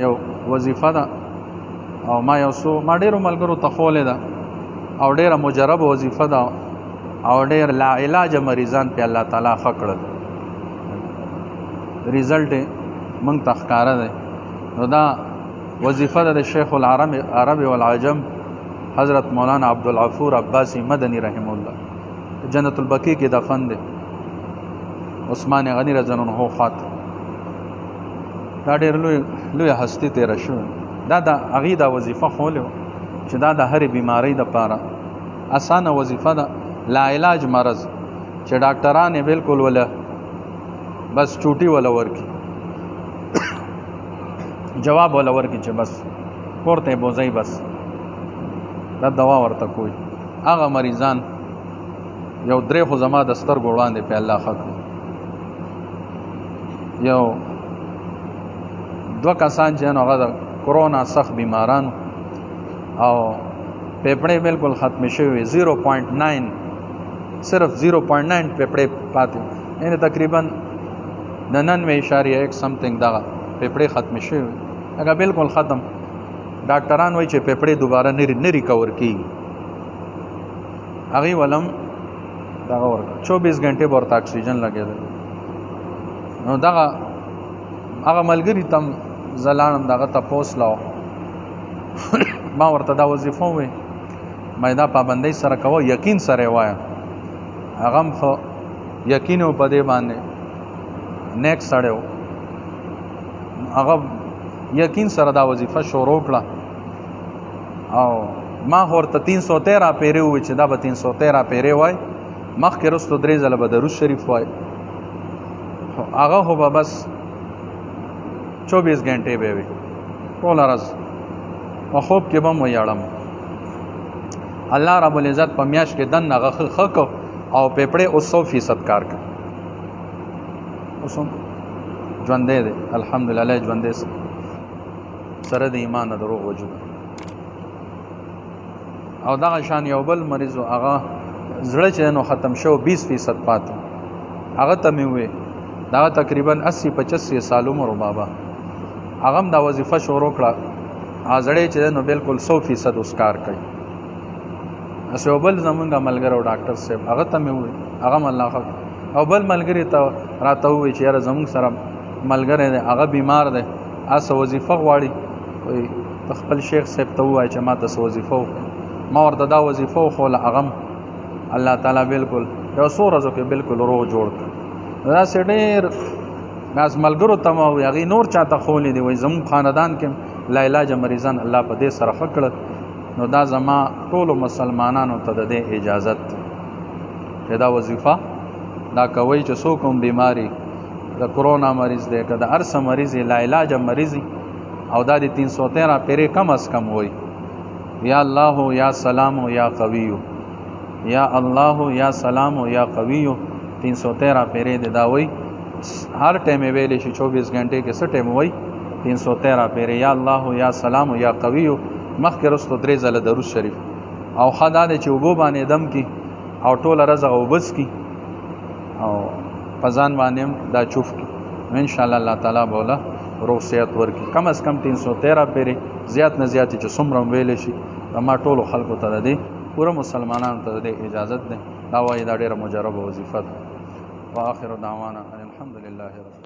یو وظیفه ده او ما یو څو ما ډېرو ملګرو ته ښولې ده او ډېره مجربه وظیفه ده او ډېر لا علاجه مریضان پې الله تعالی ښه کړل. ریزلټ یې موږ ته ښکاره دی. نو دا وظیفه ده د شیخ العرب والعجم حضرت مولانا عبدالغفور عباسی مدنی رحمه الله، جنت البقیع کې دفن دی، عثمان غنی رضی الله عنه خاطر. دا ډېر لوی هستي تېره شوې. دا د هغې دا وظیفه ښولې وه چې دا د هرې بیمارۍ دپاره اسانه وظیفه ده، لا علاج مرض چې ډاکټران یې بلکل وله بس چوټي وله ورکي، جواب وله ورکي چې بس کور ته یې بوځئ، بس دا دوا ورته کوي. هغه مریضان یو درې خو زما د سترګو وړاندې پې الله ښه کړي. یو دوه کسان چې هغه د کرونا سخت بیمارانو او پیپړې بالکل ختمې شوې، 0.9 صرف 0.9 پیپړې پاتې، یعنې تقریبا د 99.1 سمثینګ دغه پیپړې ختمې شوې، هغه بالکل ختم. ډاکټران وایي چې پیپړې دوباره نه ریکور کېږي. هغې ولم دغه ورکړه 24 غنټې به ورته اکسیجن لګېدل. نو دغه هغه ملګري ته زه لاړم، دغه تپوس لاو ما ورته دا وظیفه ووایي، ما دا پابندۍ سره کوه، یقین سره یې وایه. هغه هم ښه یقین و په دې باندې، نیک سړی و، هغه یقین سره دا وظیفه شروع کړه. او ما خو ورته 313 پیرې ووایي چې دا به 313 پیرې وایي، مخکې رستو 3 ځله به درود شریف وایي. هغه خو به بس 24 غنټې به وي ټوله ورځ، په خوب کې به م ویاړم. الله رب العزت په میاشت کې دننه هغه ښه کړ او پیپړې اوس 100% کار کوي. اوس هم ژوندی دی الحمدلله، ژوندی سره د ایمان نه دروغ وجود. او دغه شان یو بل مریض و، هغه زړه چې نو ختم شو 20% پاتې، هغه ته مې وویې دغه تقریبا 80-85 سال عمر و بابا، هغه هم دا وظیفه شروع کړه، هغه زړی چې دی نو بلکل 100% اوس کار کوي. داسې یو بل زمونږ ملګری و ډاکټر صاحب، هغه ته مې وویې، هغه هم الله ښه کړ. او بل ملګري ته راته ووایي چې یاره زمونږ سره ملګری دی، هغه بیمار دی، هسه وظیفه غواړي، وایي ته خپل شیخ صاحب ته ووایه چې ما ته څه وظیفه وکړي. ما ورته دا وظیفه وښوله، هغه هم الله تعالی بلکل یو څو ورځو کې بلکل روغ جوړ کړ. داسې ډېر داس ملګرو ته ما ووایي، هغې نور چاته ښولې دي، وایي زموږ خاندان کې لا علاجه مریضان الله په دې سره ښه کړل. نو دا زما ټولو مسلمانانو ته د دې اجازت چې دا وظیفه دا کوئ چې څوک هم بیماري د کرونا مریض دی که د هر څه مریض لا علاجه مریض او دا د 313 پیرې کم از کم وایي، یا الله یا سلام یا قویو، یا الله یا سلام یا قویو، 313 پیرې دی دا وایي. هر ټایم یې ویلی شي 24 غنټې کې څه ټایم وایي 313 پیرې، یا الله یا سلام یا قویو، مخکې رستو 3 ځله درود شریف. او ښه دا دی چې اوبو باندې دم کي او ټوله ورځ هغه اوبه څکي او په ځان باندې هم دا چوف کي، نو انشاءالله الله تعالی به له روغ صحت ورکړي. کم از کم 313 پیرې، زیات نه زیاتې چې څومره هم ویلی شي. زما ټولو خلکو ته د دې پوره مسلمانانو ته د دې اجازت دی. دا وایي دا ډېره مجربه وظیفه ده. واخر دعوانا ان الحمد لله رب